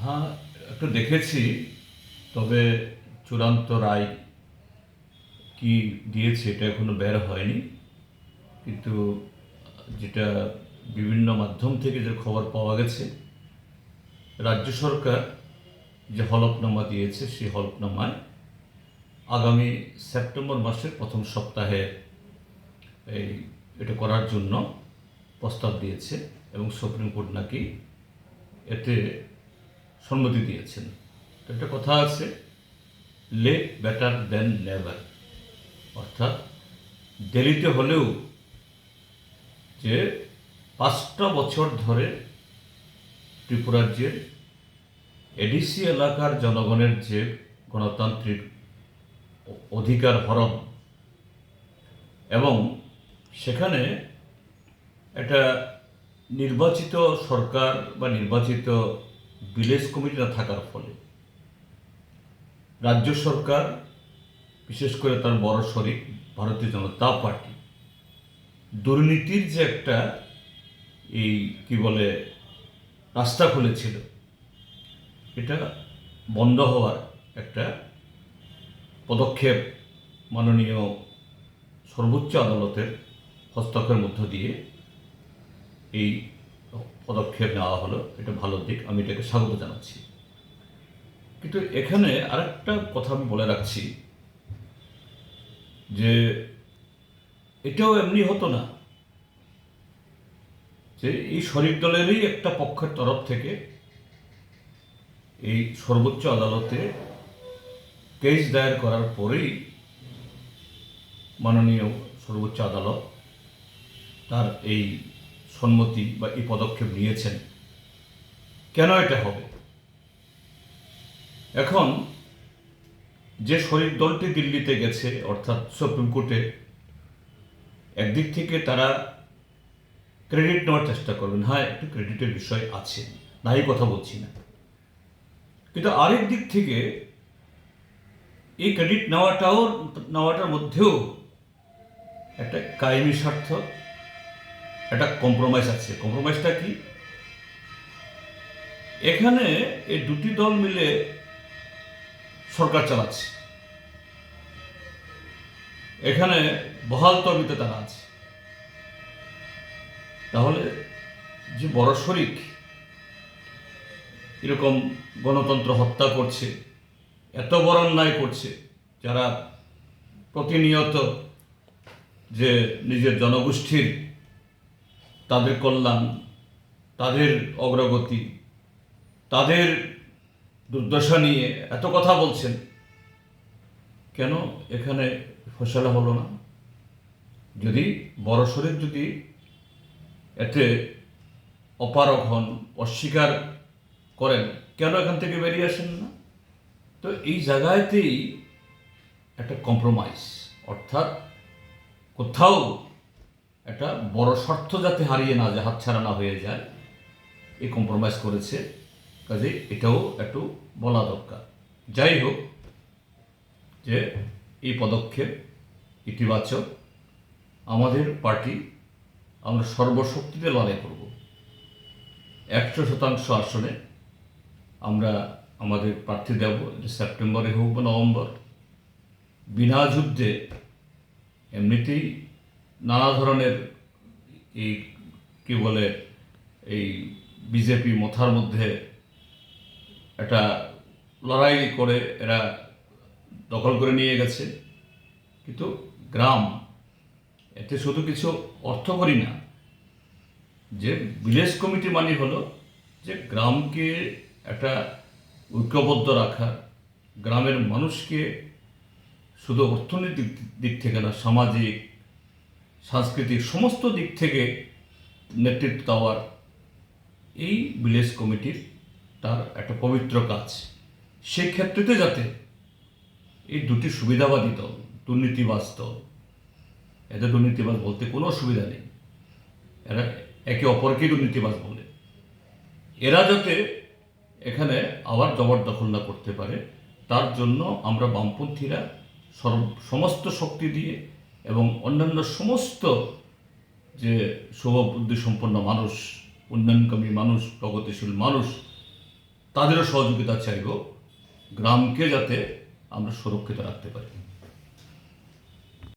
হ্যাঁ, একটু দেখেছি। তবে চূড়ান্ত রায় কি দিয়েছে এটা এখনো বের হয়নি। কিন্তু যেটা বিভিন্ন মাধ্যম থেকে যে খবর পাওয়া গেছে, রাজ্য সরকার যে হলফনামা দিয়েছে সেই হলফনামায় আগামী সেপ্টেম্বর মাসের প্রথম সপ্তাহে এই এটা করার জন্য প্রস্তাব দিয়েছে এবং সুপ্রিম কোর্ট নাকি এতে সম্মতি দিয়েছেন। তো একটা কথা আছে, লেট বেটার দেন নেভার, অর্থাৎ দেরিতে হলেও যে 5টা বছর ধরে ত্রিপুরাজ্যের এডিসি এলাকার জনগণের যে গণতান্ত্রিক অধিকার হরণ এবং সেখানে একটা নির্বাচিত সরকার বা নির্বাচিত ভিলেজ কমিটি না থাকার ফলে রাজ্য সরকার, বিশেষ করে তার বড় শরিক ভারতীয় জনতা পার্টি, দুর্নীতির যে একটা এই কি বলে রাস্তা খুলেছিল, এটা বন্ধ হওয়ার একটা পদক্ষেপ মাননীয় সর্বোচ্চ আদালতের হস্তক্ষেপের মধ্য দিয়ে এই পদক্ষেপ নেওয়া হলো। এটা ভালো দিক, আমি এটাকে স্বাগত জানাচ্ছি। কিন্তু এখানে আরেকটা কথা আমি বলে রাখছি যে এটাও এমনি হতো না যে এই শরিক দলেরই একটা পক্ষের তরফ থেকে এই সর্বোচ্চ আদালতে কেস দায়ের করার পরেই মাননীয় সর্বোচ্চ আদালত তার এই সম্মতি বা এই পদক্ষেপ নিয়েছেন। কেন এটা হবে? এখন যে শরিক দলটি দিল্লিতে গেছে, অর্থাৎ সুপ্রিম কোর্টে, একদিক থেকে তারা ক্রেডিট নেওয়ার চেষ্টা করবেন। হ্যাঁ, একটু ক্রেডিটের বিষয় আছে, নাই কথা বলছি না, কিন্তু আরেক দিক থেকে এই ক্রেডিট নেওয়াটার মধ্যেও একটা কায়েমি স্বার্থ, একটা কম্প্রোমাইজ আছে। কম্প্রোমাইজটা কি? এখানে এই দুটি দল মিলে সরকার চালাচ্ছে, এখানে বহাল তবিতে তারা আছে। তাহলে যে বড় শরিক এরকম গণতন্ত্র হত্যা করছে, এত বড় অন্যায় করছে, যারা প্রতিনিয়ত যে নিজের জনগোষ্ঠীর তাদের কল্যাণ, তাদের অগ্রগতি, তাদের দুর্দশা নিয়ে এত কথা বলছেন, কেন এখানে ফসলা হলো না? যদি বড় শরিক যদি এতে অপারগ হন, অস্বীকার করেন, কেন এখান থেকে বেরিয়ে আসেন না? তো এই জায়গাতেই একটা কম্প্রোমাইজ, অর্থাৎ কোথাও একটা বড় স্বার্থ যাতে হারিয়ে না যায়, হাতছাড়া না হয়ে যায়, এই কম্প্রোমাইজ করেছে। কাজে এটাও একটু বলা দরকার। যাই হোক, যে এই পদক্ষেপ ইতিবাচক। আমাদের পার্টি, আমরা সর্বশক্তিতে লড়াই করব। 100% আসনে আমরা আমাদের প্রার্থী দেব, সেপ্টেম্বরে হোক বা নভেম্বর। বিনা যুদ্ধে এমনিতেই নানা ধরনের এই কি বলে এই বিজেপি মাথার মধ্যে একটা লড়াই করে এরা দখল করে নিয়ে গেছে। কিন্তু গ্রাম, এতে শুধু কিছু অর্থ করি না, যে ভিলেজ কমিটি মানে হলো যে গ্রামকে একটা ঐক্যবদ্ধ রাখা, গ্রামের মানুষকে শুধু অর্থনৈতিক দিক থেকে না, সামাজিক, সাংস্কৃতিক সমস্ত দিক থেকে নেতৃত্ব দেওয়ার এই ভিলেজ কমিটির তার একটা পবিত্র কাজ। সেই ক্ষেত্রেতে যাতে এই দুটি সুবিধাবাদী দল, দুর্নীতিবাজ দল, এদের দুর্নীতিবাজ বলতে কোনো অসুবিধা নেই, এরা একে অপরকেই দুর্নীতিবাজ বলে, এরা যাতে এখানে আবার জবরদখল না করতে পারে, তার জন্য আমরা বামপন্থীরা সমস্ত শক্তি দিয়ে এবং অন্যান্য সমস্ত যে শুভবুদ্ধি সম্পন্ন মানুষ, উন্নয়নকামী মানুষ, প্রগতিশীল মানুষ, তাদেরও সহযোগিতা চাইব গ্রামকে যাতে আমরা সুরক্ষিত রাখতে পারি।